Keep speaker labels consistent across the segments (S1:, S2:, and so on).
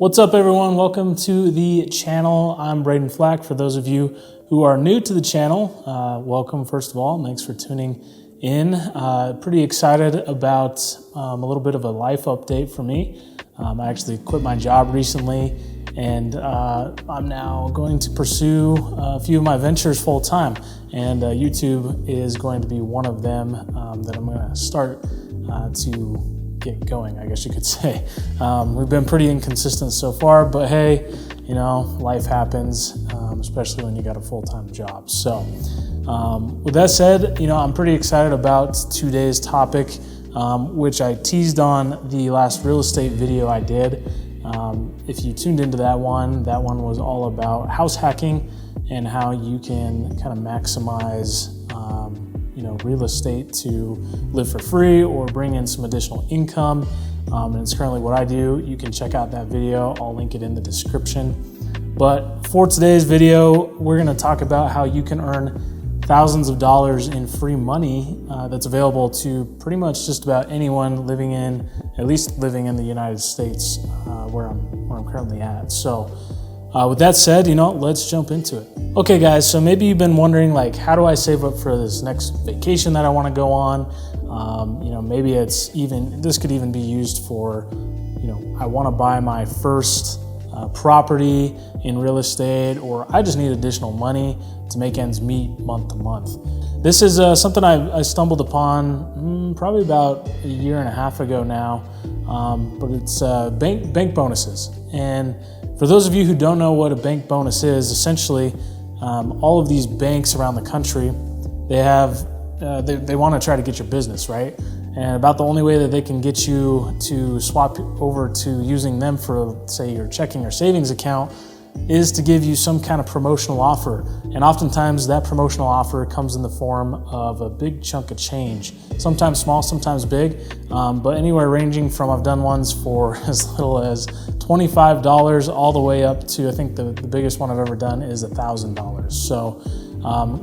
S1: What's up, everyone? Welcome to the channel. I'm Braden Flack. For those of you who are new to the channel, welcome first of all. Thanks for tuning in. Pretty excited about a little bit of a life update for me. I actually quit my job recently, and I'm now going to pursue a few of my ventures full time. And YouTube is going to be one of them that I'm going to start to get going, I guess you could say. We've been pretty inconsistent so far, but hey, you know, life happens, especially when you got a full-time job. So with that said, you know, I'm pretty excited about today's topic, which I teased on the last real estate video I did. If you tuned into that one was all about house hacking and how you can kind of maximize real estate to live for free or bring in some additional income. And it's currently what I do. You can check out that video. I'll link it in the description. But for today's video, we're going to talk about how you can earn thousands of dollars in free money that's available to pretty much just about anyone at least living in the United States, where I'm currently at. So with that said, let's jump into it. Okay guys, so maybe you've been wondering, like, how do I save up for this next vacation that I want to go on? Maybe this could even be used for, I want to buy my first property in real estate, or I just need additional money to make ends meet month to month. This is something I stumbled upon probably about a year and a half ago now, but it's bank bonuses. And for those of you who don't know what a bank bonus is, essentially all of these banks around the country, they want to try to get your business, right? And about the only way that they can get you to swap over to using them for, say, your checking or savings account is to give you some kind of promotional offer. And oftentimes that promotional offer comes in the form of a big chunk of change, sometimes small, sometimes big, but anywhere ranging from, I've done ones for as little as $25 all the way up to, I think the biggest one I've ever done is $1,000. So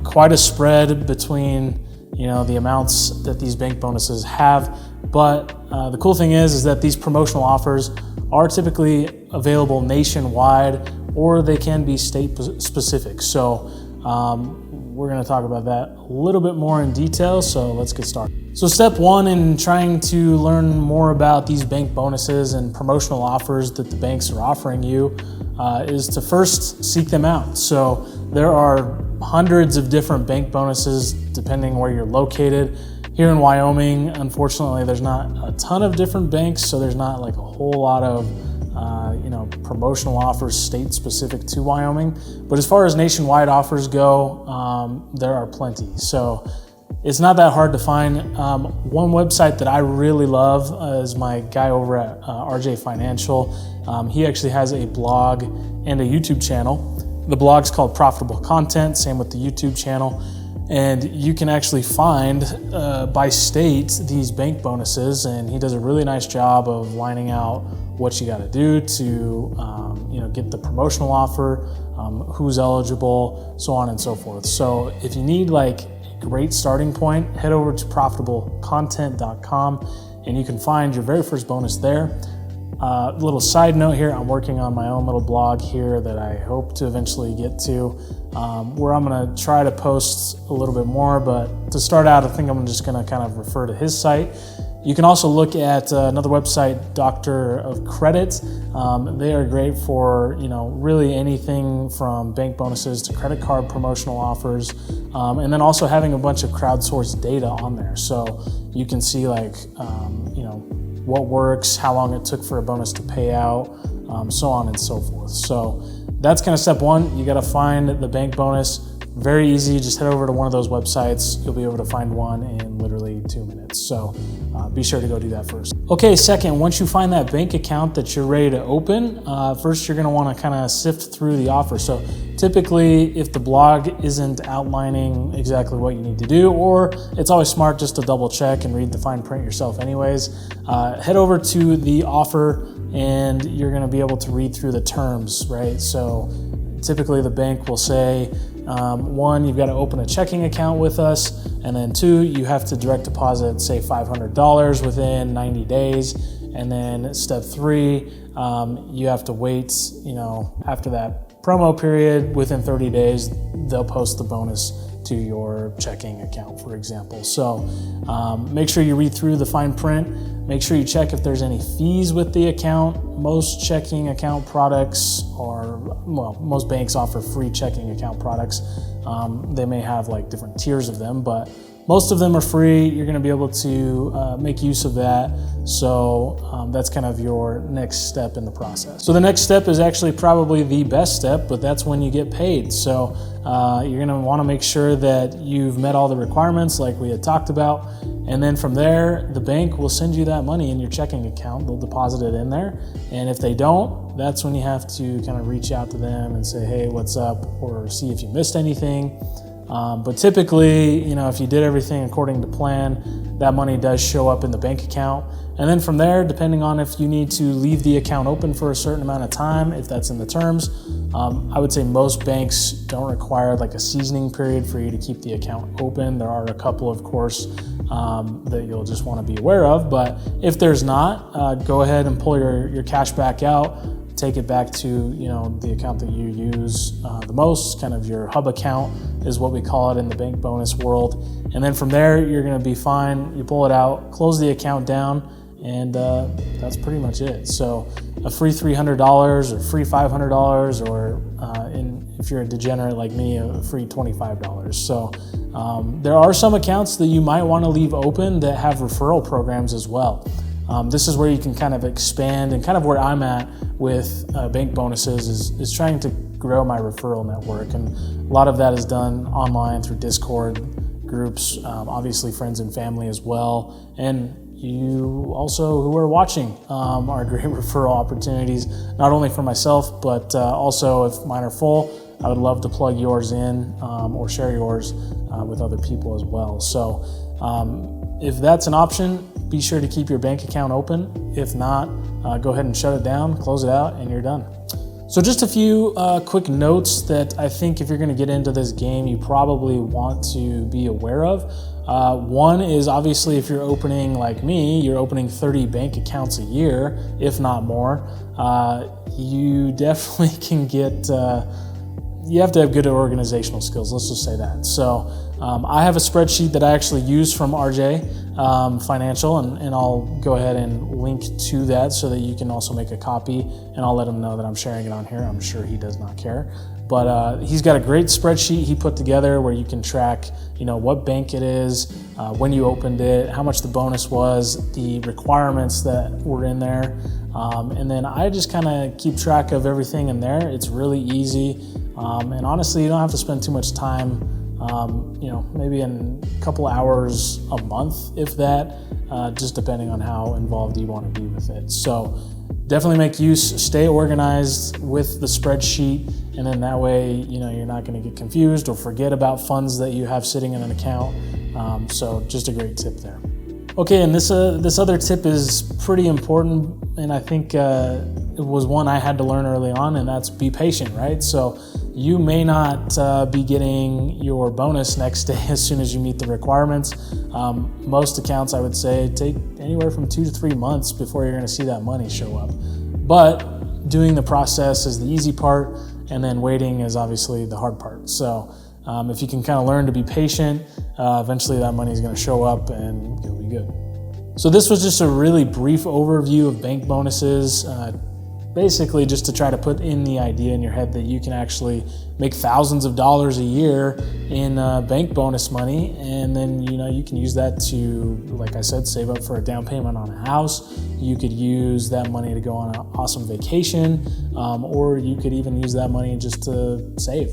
S1: quite a spread between the amounts that these bank bonuses have. But the cool thing is that these promotional offers are typically available nationwide, or they can be state specific. So we're going to talk about that a little bit more in detail. So let's get started. So step one in trying to learn more about these bank bonuses and promotional offers that the banks are offering you is to first seek them out. So there are hundreds of different bank bonuses depending where you're located. Here in Wyoming, unfortunately, there's not a ton of different banks, so there's not like a whole lot of promotional offers state specific to Wyoming. But as far as nationwide offers go, there are plenty. So it's not that hard to find. One website that I really love is my guy over at RJ Financial. He actually has a blog and a YouTube channel. The blog's called Profitable Content, same with the YouTube channel. And you can actually find by state these bank bonuses, and he does a really nice job of lining out what you got to do to get the promotional offer, who's eligible, so on and so forth. So if you need like a great starting point, head over to profitablecontent.com and you can find your very first bonus there. Little side note here, I'm working on my own little blog here that I hope to eventually get to, where I'm going to try to post a little bit more. But to start out, I think I'm just going to kind of refer to his site. You can also look at another website, Doctor of Credit. They are great for really anything from bank bonuses to credit card promotional offers, and then also having a bunch of crowdsourced data on there, so you can see like what works, how long it took for a bonus to pay out, so on and so forth. So that's kind of step one. You got to find the bank bonus. Very easy. Just head over to one of those websites. You'll be able to find one in literally 2 minutes. So be sure to go do that first. Okay, second, once you find that bank account that you're ready to open, first you're going to want to kind of sift through the offer. So typically, if the blog isn't outlining exactly what you need to do, or it's always smart just to double check and read the fine print yourself anyways, head over to the offer and you're going to be able to read through the terms, right? So typically the bank will say, one, you've got to open a checking account with us, and then two, you have to direct deposit, say $500 within 90 days. And then step 3, you have to wait, after that promo period, within 30 days, they'll post the bonus to your checking account, for example. So make sure you read through the fine print. Make sure you check if there's any fees with the account. Most checking account products most banks offer free checking account products. They may have like different tiers of them, but most of them are free. You're going to be able to make use of that. So that's kind of your next step in the process. So the next step is actually probably the best step, but that's when you get paid. So you're going to want to make sure that you've met all the requirements like we had talked about. And then from there, the bank will send you that money in your checking account. They'll deposit it in there. And if they don't, that's when you have to kind of reach out to them and say, hey, what's up? Or see if you missed anything. But typically, if you did everything according to plan, that money does show up in the bank account. And then from there, depending on if you need to leave the account open for a certain amount of time, if that's in the terms, I would say most banks don't require like a seasoning period for you to keep the account open. There are a couple, of course, that you'll just want to be aware of. But if there's not, go ahead and pull your cash back out. Take it back to the account that you use the most, kind of your hub account is what we call it in the bank bonus world. And then from there, you're going to be fine. You pull it out, close the account down, and that's pretty much it. So a free $300 or free $500, or if you're a degenerate like me, a free $25. So there are some accounts that you might want to leave open that have referral programs as well. This is where you can kind of expand, and kind of where I'm at with bank bonuses is trying to grow my referral network. And a lot of that is done online through Discord groups, obviously friends and family as well. And you also who are watching are great referral opportunities, not only for myself, but also if mine are full, I would love to plug yours in or share yours with other people as well. So if that's an option, be sure to keep your bank account open. If not, go ahead and shut it down, close it out, and you're done. So just a few quick notes that I think if you're going to get into this game, you probably want to be aware of. One is obviously if you're opening, like me, you're opening 30 bank accounts a year, if not more, you definitely can get, you have to have good organizational skills, let's just say that. So I have a spreadsheet that I actually use from RJ Financial, and I'll go ahead and link to that so that you can also make a copy, and I'll let him know that I'm sharing it on here. I'm sure he does not care. But he's got a great spreadsheet he put together where you can track, what bank it is, when you opened it, how much the bonus was, the requirements that were in there. And then I just kind of keep track of everything in there. It's really easy. And honestly, you don't have to spend too much time, maybe in a couple hours a month, if that, just depending on how involved you want to be with it. So definitely make use, stay organized with the spreadsheet, and then that way, you're not going to get confused or forget about funds that you have sitting in an account. So just a great tip there. Okay, and this other tip is pretty important, and I think it was one I had to learn early on, and that's be patient, right? So you may not be getting your bonus next day as soon as you meet the requirements. Most accounts, I would say, take anywhere from 2 to 3 months before you're going to see that money show up. But doing the process is the easy part, and then waiting is obviously the hard part. So if you can kind of learn to be patient, eventually that money is going to show up and you'll be good. So this was just a really brief overview of bank bonuses, basically just to try to put in the idea in your head that you can actually make thousands of dollars a year in bank bonus money, and then you can use that to, like I said, save up for a down payment on a house. You could use that money to go on an awesome vacation, or you could even use that money just to save.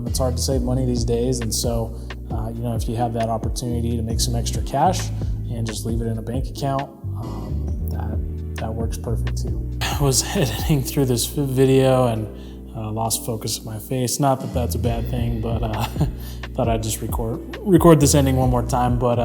S1: It's hard to save money these days, and so if you have that opportunity to make some extra cash and just leave it in a bank account, that works perfect too. I was editing through this video and lost focus of my face. Not that that's a bad thing, but thought I'd just record this ending one more time. But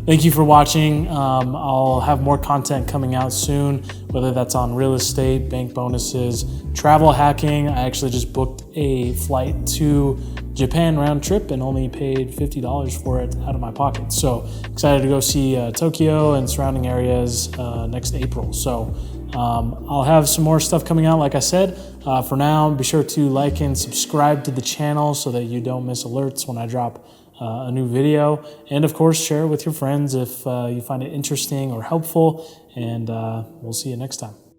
S1: thank you for watching. I'll have more content coming out soon, whether that's on real estate, bank bonuses, travel hacking. I actually just booked a flight to Japan round trip and only paid $50 for it out of my pocket. So excited to go see Tokyo and surrounding areas next April. So I'll have some more stuff coming out, like I said. For now, be sure to like and subscribe to the channel so that you don't miss alerts when I drop a new video. And of course, share it with your friends if you find it interesting or helpful. And we'll see you next time.